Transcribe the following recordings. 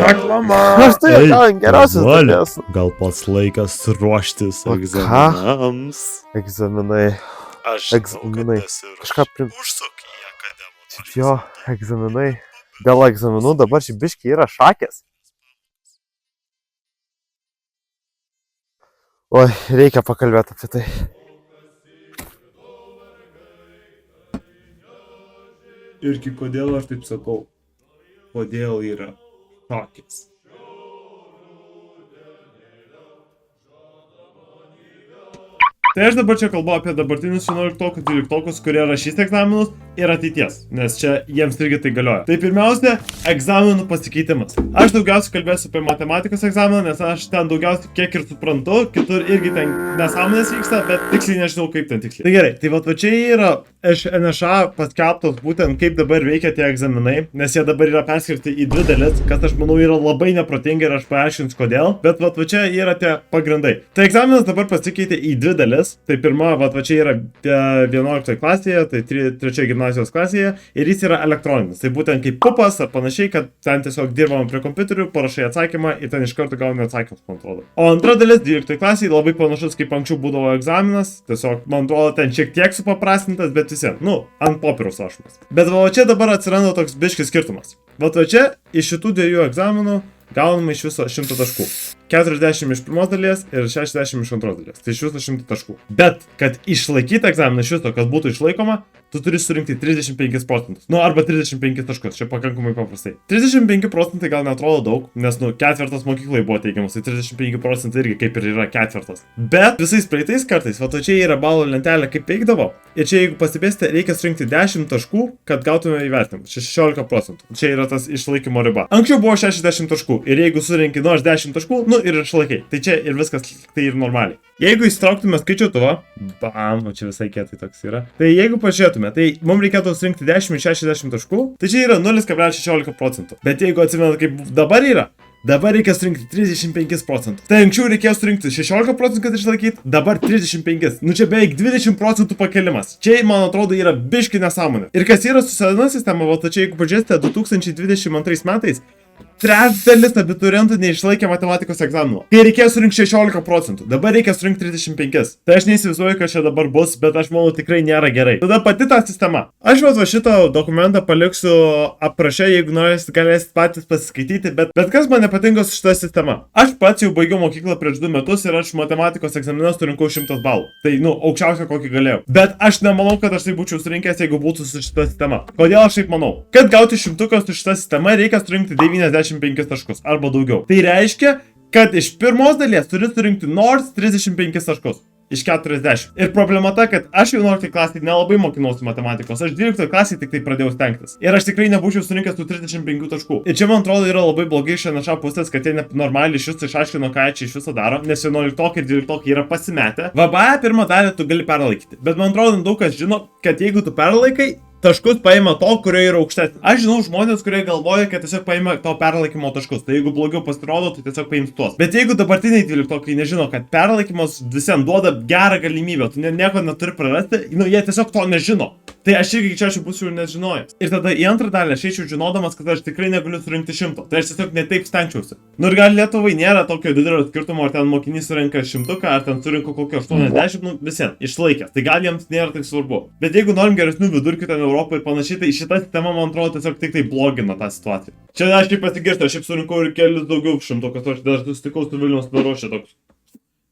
Reklama! Aš tai gal geriausias dalykas. Gal pats laikas ruoštis egzaminams. Egzaminai. Aš Egzaminai. Kažką užsuk į akademiją. Jo, egzaminai. Dėl egzaminų dabar šį biškį yra šakės. Oi, reikia pakalbėti apie tai. Irgi kodėl aš taip sakau? Kodėl yra šakės? Tai aš dabar čia kalbu apie dabartinius 11-12, kurie rašys egzaminus ir ateities, nes čia jiems irgi tai galioja. Tai pirmiausia, egzaminų pasikeitimas. Aš daugiausiai kalbėsiu apie matematikos egzaminą, nes aš ten daugiausiai kiek ir suprantu, kitur irgi ten nesąmonės vyksta, bet tiksliai nežinau kaip ten tiksliai. Tai gerai, tai va čia yra iš NŠA paskelbtos būtent kaip dabar veikia tie egzaminai, nes jie dabar yra perskirti į dvi dalis, kas aš manau yra labai neprotinga ir aš paaiškinsiu kodėl, bet va čia yra tie pagrindai. Tai egzaminas dabar pasikeitė į dvi dalis. Tai pirma, va čia yra 11 klasėje, tai 3 gimnazijos klasėje ir jis yra elektroninis. Tai būtent kaip pupas ar panašiai, kad ten tiesiog dirbam prie kompiuterių, parašai atsakymą ir ten iš karto gauni atsakymus, man atrodo. O antra dalis 12 klasėje labai panašus kaip anksčiau būdavo egzaminas, tiesiog man atrodo ten šiek tiek supaprastintas, bet vis vien, ant popieriaus rašomas. Bet va čia dabar atsiranda toks biškis skirtumas. Va čia iš šitų dviejų egzaminų gaunama iš viso 100 taškų. 40 iš pirmos dalies ir 60 iš antros dalies. Tai iš viso 100 taškų. Bet, kad išlaikyti egzaminą iš viso, kad būtų išlaikoma, tu turi surinkti 35 procentus. Arba 35 taškus. Čia pakankamai paprastai. 35 procentai gal netrodo daug, nes, ketvirtas mokyklai buvo teigiamas, tai 35 procentai irgi kaip ir yra ketvirtas. Bet visais praeitais kartais, va čia yra balų lentelė kaip veikdavo. Ir čia, jeigu pastebėsite, reikia surinkti 10 taškų, kad gautume įvertinimą. 16 procentų. Čia yra tas išlaikymo riba. Anksčiau buvo 60 taškų. Ir jeigu surinki nors 10 taškų, ir išlaikai. Tai čia ir viskas, tai ir normaliai. Jeigu įsitrauktume skaičiuotuvą, čia visai kietai toks yra. Tai jeigu pažiūrėtume, tai mums reikėtų surinkti 10 iš 60 taškų, tai čia yra 0,16 procentų. Bet jeigu atsimenat, kaip dabar yra, dabar reikia surinkti 35 procentų. Tai anksčiau reikėjo surinkti 16 procentų, kad išlaikyti, dabar 35. Čia beveik 20 procentų pakelimas. Čia, man atrodo, yra biški nesąmonė. Ir kas yra su sena sistema, čia jeigu pažiūrėsite 2022 metais, trečdalis abiturientų neišlaikė matematikos egzamino. Kai reikėjo surinkti 16 procentų, dabar reikia surinkti 35. Tai aš neįsivaizduoju, kas čia dabar bus, bet aš manau tikrai nėra gerai. Tada pati ta sistema. Aš šitą dokumentą paliksiu apraše, jeigu norėsit, galėsit patys pasiskaityti, bet kas man nepatinka su šita sistema. Aš pats jau baigiau mokyklą prieš 2 metus ir aš matematikos egzaminą surinkau 100 balų. Tai, aukščiausia kokį galėjau. Bet aš nemanau, kad aš tai būčiau surinkęs, jeigu būtų su šita sistema. Kodėl aš taip manau? Kad gauti 100 su šita sistema, reikia surinkti 95 taškus arba daugiau. Tai reiškia, kad iš pirmos dalies turi surinkti nors 35 taškus iš 40. Ir problema ta, kad aš 11 klasėje nelabai mokinausi matematikos, aš 12 klasėje tik tai pradėjau stengtis. Ir aš tikrai nebūčiau surinkęs tų 35 taškų. Ir čia, man atrodo, yra labai blogai iš NŠA pusės, kad jie normaliai iš viso išaiškino, ką jie čia iš viso daro, nes 11 ir 12 yra pasimetę. VBA pirmą dalį tu gali perlaikyti. Bet man atrodo, daug kas žino, kad jeigu tu perlaikai, taškus paima to, kurio yra aukštesnis. Aš žinau žmonės, kurie galvoja, kad tiesiog paima to perlaikymo taškus. Tai jeigu blogiau pasirodo, tai tiesiog paims tuos. Bet jeigu dabartiniai 12 nežino, kad perlaikymas visiems duoda gerą galimybę, tu nieko neturi prarasti, jie tiesiog to nežino. Tai aš irgi čia būsiu ir nežinojęs. Ir tada į antrą dalį aš eičiau žinodamas, kad aš tikrai negaliu surinkti 100. Tai aš tiesiog netaip stengčiausi. Ir gal Lietuvai nėra tokio didelio skirtumo, ar ten mokinys surinka 100, ar ten surinka kokio 80, visiems išlaikęs. Tai gal jiems nėra taip svarbu. Bet jeigu norim geresnių vidurkių ten Europoje ir panašiai, tai šita sistema, man atrodo, tiesiog tik tai blogina tą situaciją. Čia aš kaip pasigirstu, aš surinkau ir kelius daugiau 100, kad aš dar susitikau su Vilniaus meru toks.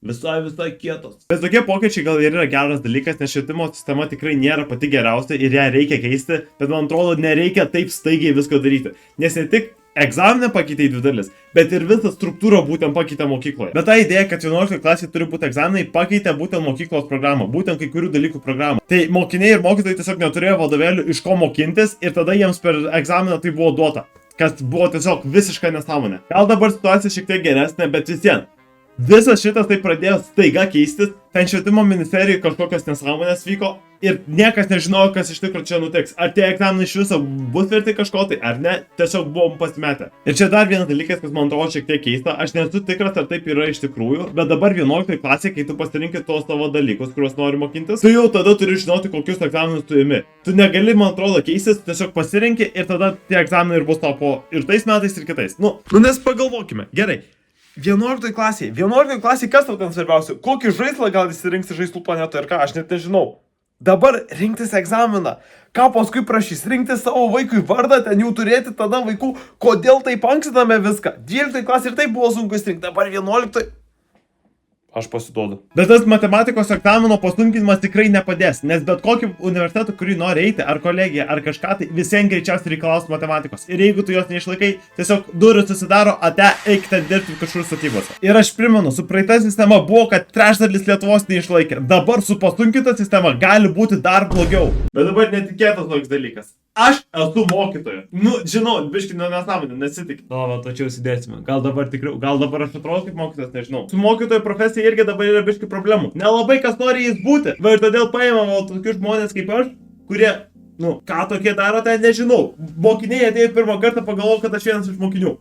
Visai kietos. Bet tokie pokyčiai gal ir yra geras dalykas, nes švietimo sistema tikrai nėra pati geriausia ir ją reikia keisti, bet man atrodo, nereikia taip staigiai visko daryti. Nes ne tik egzaminą pakeitė į 2 dalis, bet ir visą struktūrą būtent pakeitė mokykloje. Bet ta idėja, kad 11 klasėje turi būti egzaminai, pakeitė būtent mokyklos programą, būtent kai kurių dalykų programą. Tai mokiniai ir mokytojai tiesiog neturėjo vadovėlių iš ko mokintis ir tada jiems per egzaminą tai buvo duota. kas buvo tiesiog visiška nesąmonė. Gal dabar situacija šiek tiek geresnė, bet vis vien. Visas šitas tai pradėjo staiga keistis, ten švietimo ministerijoje kažkokios nesąmonės vyko ir niekas nežinojo, kas iš tikrųjų čia nutiks. Ar tie egzaminai iš viso bus verti kažko tai, ar ne, tiesiog buvom pasimetę. Ir čia dar vienas dalykas, kas man atrodo šiek tiek keista, aš nesu tikras, ar taip yra iš tikrųjų, bet dabar 11 klasėje, kai tu pasirinkti tos savo dalykus, kuriuos nori mokintis, tu jau tada turi žinoti, kokius egzaminus tu imi. Tu negali, man atrodo, keistis, tiesiog pasirinki ir tada tie egzaminai ir bus tau po ir tais metais, ir kitais. Nu nes pagalvokime, gerai. 11 klasėje, kas tau ten svarbiausia? Kokį žaislą gal įsirinksi žaislų planetoje ir ką, aš net nežinau. Dabar rinktis egzaminą. Ką paskui prašys? Rinkti savo vaikui vardą, ten jau turėti tada vaikų. Kodėl taip ankstiname viską? 12 klasė ir taip buvo sunku įsirinkti, dabar 11. Aš pasiduodu. Bet tas matematikos egzamino pasunkinimas tikrai nepadės, nes bet kokį universitetą, kurį nori eiti, ar kolegiją, ar kažką, tai visiems greičiausiai reikalaus matematikos. Ir jeigu tu jos neišlaikai, tiesiog durys susidaro, eik ten dirbti kažkur statybose. Ir aš primenu, su praeita sistema buvo, kad trečdalis Lietuvos neišlaikė. Dabar su pasunkinta sistema gali būti dar blogiau. Bet dabar netikėtas toks dalykas. Aš esu mokytojas. Žinau, biški nesąmonė, nesitik. Va, tačiau įsidėsime. Gal dabar tikriau, gal dabar aš atrodo kaip mokytojas, nežinau. Su mokytojo profesija irgi dabar yra biški problemų. Nelabai kas nori jais būti. Va ir todėl paimam tokius žmonės kaip aš, kurie, ką tokie daro, tai nežinau. Mokiniai atėjo pirmą kartą, pagalvojo, kad aš vienas iš mokinių.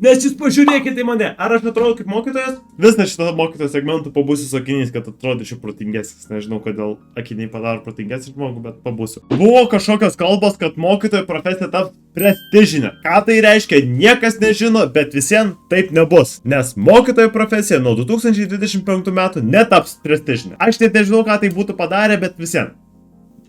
Nes jūs pažiūrėkite į mane, ar aš atrodo kaip mokytojas? Visą šitą mokytojo segmentų pabūsiu sakinys, kad atrodyčiau protingesnis. Nežinau, kodėl akiniai padaro protingesnį žmogų, bet pabūsiu. Buvo kažkokios kalbos, kad mokytojo profesija taps prestižinė. Ką tai reiškia, niekas nežino, bet visiems taip nebus. Nes mokytojo profesija nuo 2025 metų netaps prestižinė. Aš net nežinau, ką tai būtų padarę, bet visiems.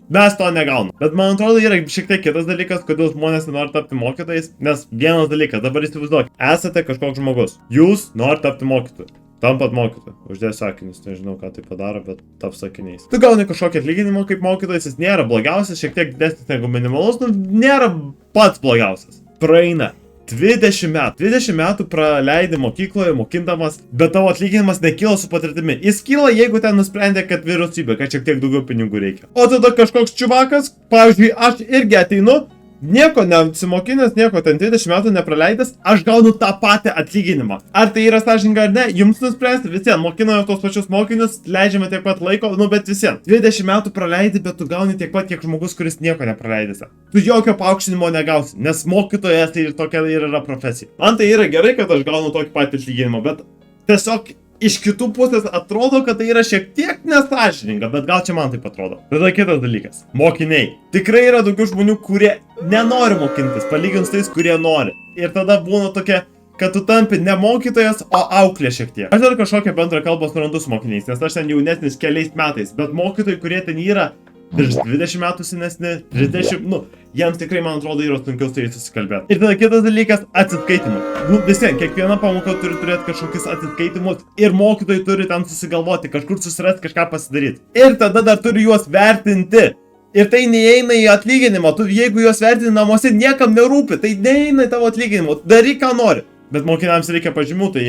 Mes to negaunam. Bet man atrodo yra šiek tiek kitas dalykas, kodėl žmonės nenori tapti mokytojais, nes vienas dalykas, dabar įsivaizduok, esate kažkoks žmogus, jūs norite tapti mokytoju, tampat mokytoju, uždės sakinius, nežinau ką tai padaro, bet taps sakiniais. Tu gauni kažkokį atlyginimą kaip mokytojas, jis nėra blogiausias, šiek tiek didesnis negu minimalus, nėra pats blogiausias. Praeina 20 metų. 20 metų praleidi mokykloje, mokindamas, bet tavo atlyginimas nekyla su patirtimi. Jis kyla, jeigu ten nusprendė, kad vyriausybė, kad šiek tiek daugiau pinigų reikia. O tada kažkoks čiuvakas, pavyzdžiui, aš irgi ateinu, nieko nesimokinęs, nieko ten 20 metų nepraleidęs, aš gaunu tą patį atlyginimą. Ar tai yra sąžininga ar ne, jums nuspręsti, visiems mokiname tos pačius mokinius, leidžiame tiek pat laiko, bet visiems. 20 metų praleidi, bet tu gauni tiek pat, kiek žmogus, kuris nieko nepraleidęs. Tu jokio paaukštinimo negausi, nes mokytojas tai tokia ir yra profesija. Man tai yra gerai, kad aš gaunu tokį patį atlyginimą, bet tiesiog iš kitų pusės atrodo, kad tai yra šiek tiek nesąžininga, bet gal čia man taip atrodo. Tada kitas dalykas. Mokiniai. Tikrai yra daugiau žmonių, kurie nenori mokintis, palyginus tais, kurie nori. Ir tada būna tokia, kad tu tampi ne mokytojas, o auklė šiek tiek. Aš dar kažkokią bendrą kalbą surandu su mokiniais, nes aš ten jaunesnis keliais metais, bet mokytojai, kurie ten yra virš 20 metų senesni, 30, jiems tikrai, man atrodo, yra sunkiau su jais susikalbėti. Ir tada kitas dalykas - atsiskaitimai. Visiems, kiekviena pamoka turi turėti kažkokius atsiskaitimus ir mokytojai turi ten susigalvoti, kažkur susirasti, kažką pasidaryti. Ir tada dar turi juos vertinti. Ir tai neįeina į atlyginimą. Tu, jeigu juos vertini namuose, niekam nerūpi, tai neįeina į tavo atlyginimą. Daryk, ką nori. Bet mokiniams reikia pažymių, tai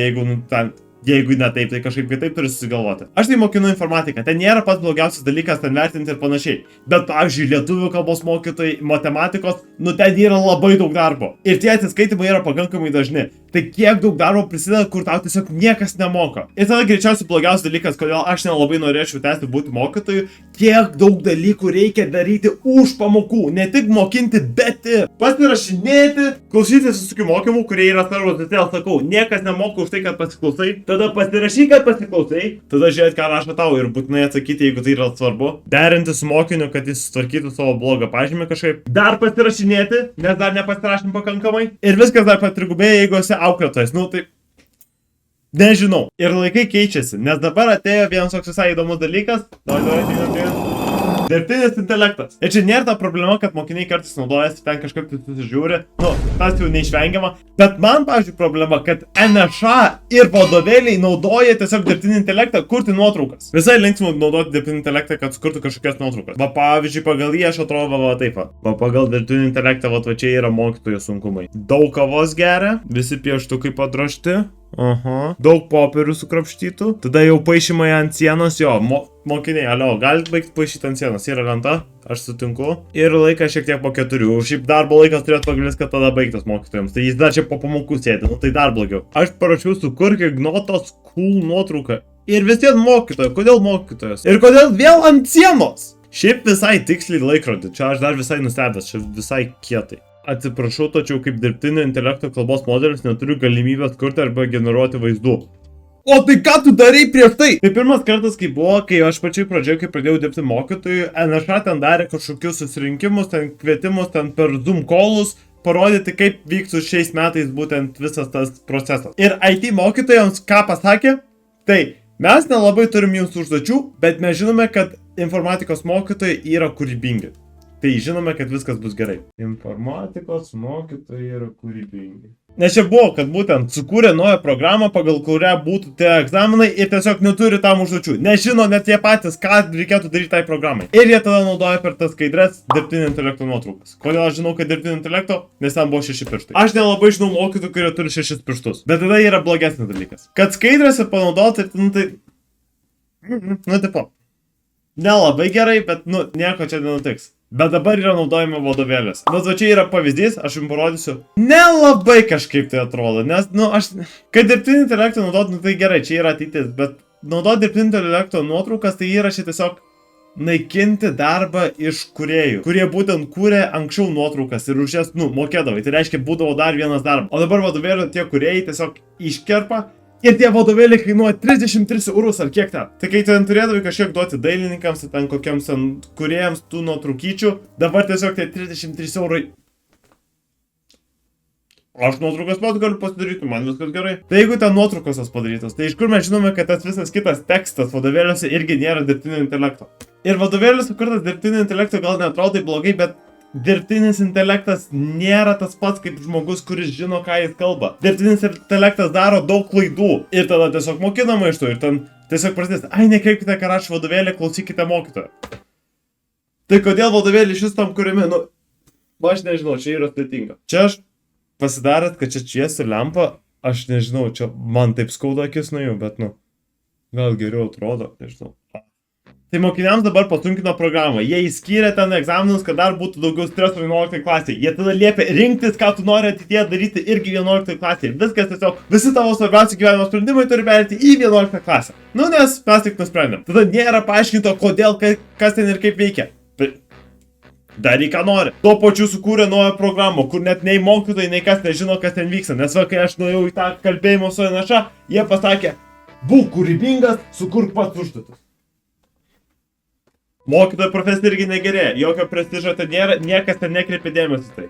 jeigu ne taip, tai kažkaip kitaip turi susigalvoti. Aš tai mokinu informatiką, ten nėra pats blogiausias dalykas ten vertinti ir panašiai. Bet, pavyzdžiui, lietuvių kalbos mokytojai, matematikos, ten yra labai daug darbo. Ir tie atsiskaitimai yra pakankamai dažni. Tai kiek daug darbo prisideda, kur tau tiesiog niekas nemoka. Ir tada greičiausiai blogiausias dalykas, kodėl aš nelabai norėčiau tęsti būti mokytoju, kiek daug dalykų reikia daryti už pamokų. Ne tik mokinti, bet ir pasirašinėti, klausytis visokių mokymų, kurie yra svarbus. Tai sakau, niekas nemoka už tai, kad pasiklausai. Tada pasirašyk, kad pasiklausai, tada žiūrėt, ką rašo tau ir būtinai atsakyti, jeigu tai yra svarbu. Derinti su mokiniu, kad jis sutvarkytų savo blogą pažymį kažkaip. Dar pasirašinėti, nes dar nepasirašym pakankamai. Ir viskas dar patrigubėja, jeigu esi auklėtojas. Tai nežinau. Ir laikai keičiasi, nes dabar atėjo vienas toks visai įdomus dalykas. Dirbtinis intelektas. Ir čia nėra ta problema, kad mokiniai kartais naudojasi, ten kažkaip tai susižiūri. Tas jau neišvengiama. Bet man, pavyzdžiui, problema, kad NŠA ir vadovėliai naudoja tiesiog dirbtinį intelektą kurti nuotraukas. Visai linksmu naudoti dirbtinį intelektą, kad sukurtų kažkokias nuotraukas. Pavyzdžiui, pagal jį aš atrodo taip. Pagal dirbtinį intelektą, čia yra mokytojų sunkumai. Daug kavos geria, visi pieštukai padrožti. Aha. Daug popierių sukrapštytų. Tada jau paišymai ant sienos, jo, mokiniai, alio, galit baigti paišyti ant sienos. Yra lenta, aš sutinku. Ir laikas šiek tiek po 4. Šiaip darbo laikas turėtų pagrindas, kad tada baigtas mokytojams. Tai jis dar čia po pamokų sėdi, nu tai dar blogiau. Aš parašiau sukurk Ignotos cool nuotrauką. Ir vis tiek mokytojo, kodėl mokytojas? Ir kodėl vėl ant sienos? Šiaip visai tiksliai laikrodį, čia aš dar visai nustebęs, čia visai kietai. Atsiprašau, tačiau kaip dirbtinio intelekto kalbos modelis neturiu galimybės kurti arba generuoti vaizdų. O tai ką tu darai prieš tai? Tai pirmas kartas, kai buvo, kai aš pačiai pradžioje, kai pradėjau dirbti mokytojų, NŠA ten darė kažkokius susirinkimus, ten kvietimus, ten per Zoom callus, parodyti, kaip vyktų šiais metais būtent visas tas procesas. Ir IT mokytojams ką pasakė? Tai mes nelabai turim jums užduočių, bet mes žinome, kad informatikos mokytojai yra kūrybingi. Tai žinome, kad viskas bus gerai. Informatikos mokytojai yra kūrybingi. Nes čia buvo, kad būtent sukūrė naują programą, pagal kurią būtų tie egzaminai ir tiesiog neturi tam užduočių. Nežino net jie patys, ką reikėtų daryti tai programai. Ir jie tada naudoja per tas skaidres dirbtinio intelekto nuotraukas. Kodėl aš žinau, kad dirbtinio intelekto? Nes ten buvo 6 pirštai. Aš nelabai žinau mokytojų, kurie turi 6 pirštus. Bet tada yra blogesnis dalykas. Kad skaidrėse panaudoti, nu tai... Nu tipo. Nelabai gerai, bet nu nieko čia nenutiks. Bet dabar yra naudojama vadovėlės. Bet va čia yra pavyzdys, aš jums parodysiu. Nelabai kažkaip tai atrodo, nes, nu, aš... Kad dirbtinį intelektą naudot, nu tai gerai, čia yra ateitis, bet naudot dirbtinį intelekto nuotraukas, tai yra čia tiesiog naikinti darbą iš kūrėjų, kurie būtent kūrė anksčiau nuotraukas ir už jas, nu, mokėdavai. Tai reiškia, būdavo dar vienas darbas. O dabar vadovėlio tie kūrėjai tiesiog iškerpa. Ir tie vadovėliai kainuoja 33 eurus ar kiek ten. Tai kai ten turėdavai kažkiek duoti dailininkams, ten kokiems ten kūrėjams tų nuotraukyčių, dabar tiesiog tie 33 eurai. Aš nuotraukas pat galiu pasidaryti, man viskas gerai. Tai jeigu ten nuotraukos padarytos, tai iš kur mes žinome, kad tas visas kitas tekstas vadovėliuose irgi nėra dirbtinio intelekto. Ir vadovėlis sukurtas dirbtinio intelekto gal neatrodo blogai, bet dirbtinis intelektas nėra tas pats kaip žmogus, kuris žino, ką jis kalba. Dirbtinis intelektas daro daug klaidų ir tada tiesiog mokinama iš to ir ten tiesiog prasidės, ai nekreipkite, ką rašo vadovėlį, klausykite mokytojo. Tai kodėl vadovėlį šis tam kuriami, nu, aš nežinau, čia yra sudėtinga. Čia aš pasidarėt, kad čia šviesi lempa, aš nežinau, čia man taip skauda akis nuėjau, bet nu, gal geriau atrodo, nežinau. Tai mokiniams dabar pasunkino programą. Jie įskyrė ten egzaminus, kad dar būtų daugiau streso 11 klasėje. Jie tada liepia rinktis, ką tu nori ateityje daryti irgi 11 klasėje. Viskas tiesiog, visi tavo svarbiausi gyvenimo sprendimai turi perėti į 11 klasę. Nu, nes mes tik nusprendėm. Tada nėra paaiškinto, kodėl, kas ten ir kaip veikia. Daryk, ką nori. Tuo pačiu sukūrė naują programą, kur net nei mokytojai, nei kas nežino, kas ten vyksta. Nes va, kai aš nuėjau į tą kalbėjimo su NŠA, jie pasakė, būk kūrybingas, sukurk pats užduotis. Mokytojo profesija irgi negerėja, jokio prestižo ten nėra, niekas ten nekreipia dėmesį tai.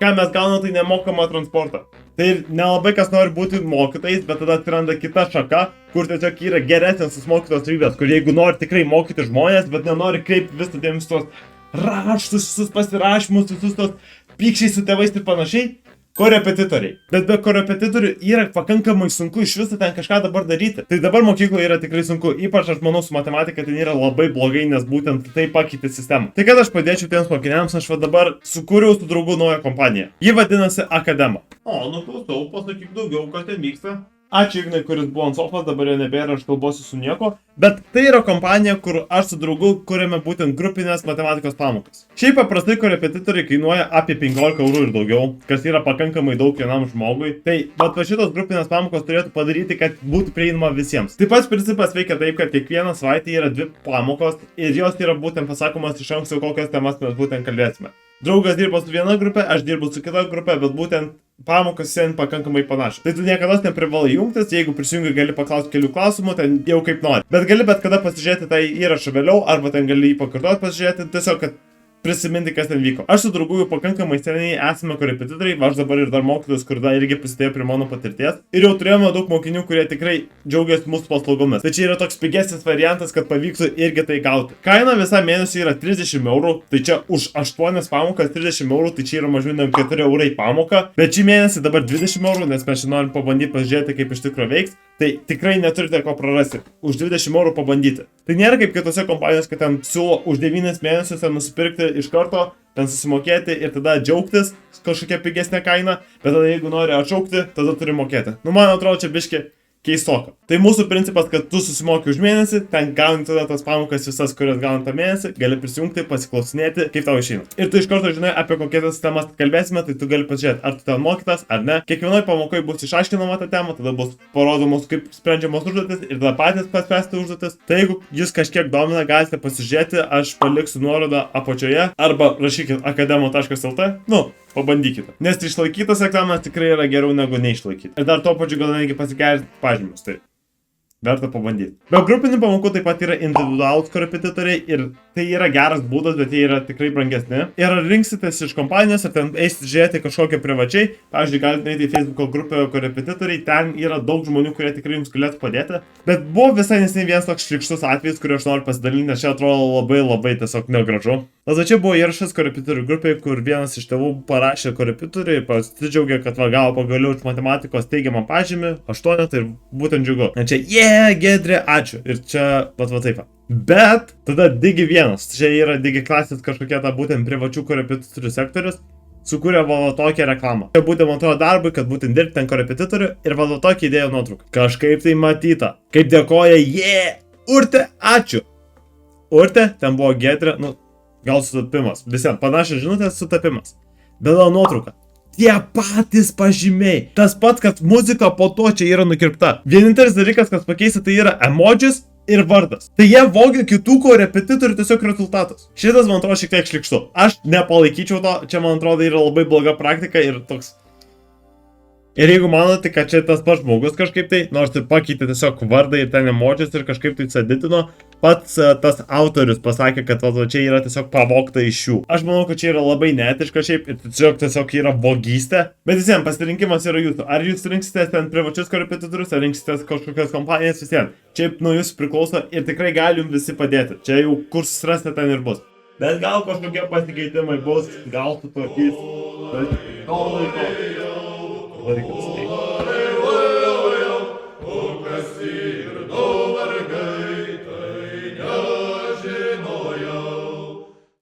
Ką mes gauname, tai nemokamą transportą. Tai nelabai kas nori būti mokytojais, bet tada atsiranda kita šaka, kur tiesiog yra geresnės tos mokytojos savybės, kur jeigu nori tikrai mokyti žmonės, bet nenori kreipti visų dėmesį tos raštus, visus pasirašymus, visus tos pykščiai su tėvais ir panašiai. Korepetitoriai. Bet be korepetitorių yra pakankamai sunku iš viso ten kažką dabar daryti. Tai dabar mokykloje yra tikrai sunku. Ypač aš manau su matematika ten yra labai blogai, nes būtent tai pakeitė sistemą. Tai kad aš padėčiau tiems mokiniams, aš va dabar sukūriau su draugu naują kompaniją. Ji vadinasi Akadema. O, nu klausau, pasakyk daugiau, kas ten vyksta. Ačiū Ignai, kuris buvo ant sofos, dabar jo nebėra, aš kalbuosiu su nieko. Bet tai yra kompanija, kur aš su draugu kuriame būtent grupinės matematikos pamokas. Šiaip paprastai korepetitoriai kainuoja apie 15 eurų ir daugiau, kas yra pakankamai daug vienam žmogui. Tai va šitos grupinės pamokos turėtų padaryti, kad būtų prieinama visiems. Taip pat principas veikia taip, kad kiekvieną savaitę yra 2 pamokos ir jos yra būtent pasakomas iš anksto, kokias temas mes būtent kalbėsime. Draugas dirba su viena grupė, aš dirbu su kita grupė, bet būtent pamokos sen pakankamai panašios. Tai tu niekada neprivalai jungtis, jeigu prisijungi gali paklausti kelių klausimų, ten jau kaip nori. Bet gali bet kada pasižiūrėti tai įrašą vėliau, arba ten gali jį pakartoti pasižiūrėti, tiesiog kad prisiminti, kas ten vyko. Aš su draugu jau pakankamai seniai esame korepetitoriai, aš dabar ir dar mokytojas, kur dar irgi prisidėjo prie mano patirties. Ir jau turėjome daug mokinių, kurie tikrai džiaugiasi mūsų paslaugomis. Tai čia yra toks pigesnis variantas, kad pavyktų irgi tai gauti. Kaina visą mėnesį yra 30 eurų, tai čia už 8 pamokas 30 eurų, tai čia yra mažiau negu 4 eurai pamoka. Bet šį mėnesį dabar 20 eurų, nes mes čia norim pabandyti pažiūrėti, kaip iš tikrųjų veiks. Tai tikrai neturite ko prarasti. Už 20 eurų pabandyti. Tai nėra kaip kitose kompanijos, kad ten siūlo už 9 mėnesius ten nusipirkti iš karto, ten susimokėti ir tada džiaugtis, kažkokia pigesnė kaina, bet tada jeigu nori atšaukti, tada turi mokėti. Nu, man atrodo, čia biški keistoka. Tai mūsų principas, kad tu susimoki už mėnesį, ten gauni tada tas pamokas visas, kurias gauni tą mėnesį, gali prisijungti, pasiklausinėti, kaip tau išeina. Ir tu iš karto žinai, apie kokias sistemas kalbėsime, tai tu gali pasižiūrėti, ar tu ten mokytas, ar ne. Kiekvienoje pamokoje bus išaiškinama ta tema, tada bus parodomos, kaip sprendžiamos užduotis ir tada patys paspręsti užduotis. Tai jeigu jūs kažkiek domina, galite pasižiūrėti, aš paliksiu nuorodą apačioje arba rašykit akademo.lt. Nu, pabandykite. Nes išlaikytas egzaminas tikrai yra geriau negu neišlaikyti. Ir dar tuo pačiu gal netgi pasigerinti pažymius. Tai verta pabandyti. Be grupinių pamokų taip pat yra individualūs korepetitoriai ir tai yra geras būdas, bet jie yra tikrai brangesni. Ir ar rinksitės iš kompanijos, ar ten eisite žiūrėti kažkokią privačiai, pavyzdžiui, galite eiti į Facebook'o grupę korepetitoriai, ten yra daug žmonių, kurie tikrai jums galėtų padėti. Bet buvo visai neseniai vienas toks šlykštus atvejis, kurį aš noriu pasidalinti, nes čia atrodo labai tiesiog negražu. Tada čia buvo įrašas korepetitorių grupėje, kur vienas iš tėvų parašė korepetitoriui, pasidžiaugė, kad va gavo pagaliau iš matematikos teigiamą pažymį, 8, tai būtent džiugu. Ir čia, Giedrė, ačiū. Ir čia, va taip. Bet tada Digi 1, čia yra Digi klasės kažkokia ta būtent privačių korepetitorių sektorius, sukūrė va tokią reklamą. Čia būtent man atrodo darbui, kad būtent dirbti ten korepetitorių ir va tokį įdėjo nuotrauką. Kažkaip tai matyta. Kaip dėkoja, Urte, ačiū. Urte, ten buvo Giedrė, nu, gal sutapimas. Visiems panašios žinutės sutapimas. Bet gal nuotrauka. Tie patys pažymiai. Tas pats, kad muzika po to čia yra nukirpta. Vienintelis dalykas, kas pakeista, tai yra emodžis ir vardas. Tai jie vogia kitų korepetitorių tiesiog rezultatas. Šitas, man atrodo, šiek tiek šlykštu. Aš nepalaikyčiau to, čia, man atrodo, yra labai bloga praktika ir toks. Ir jeigu manote, kad čia tas pats žmogus kažkaip tai, nors ir pakeitė tiesiog vardą ir ten emodžius ir kažkaip tai saditino, pats tas autorius pasakė, kad čia yra tiesiog pavogta iš jų. Aš manau, kad čia yra labai neetiška šiaip ir tiesiog yra vagystė. Bet visiems pasirinkimas yra jūsų. Ar jūs rinksitės ten privačius korepetitorius, ar rinksitės kažkokias kompanijas visiems. Čia nuo jūsų priklauso ir tikrai gali jums visi padėti. Čia jau kur susirasti ten ir bus. Bet gal kažkokie pasikeitimai bus, gal sutvarkys. Bet to laiko.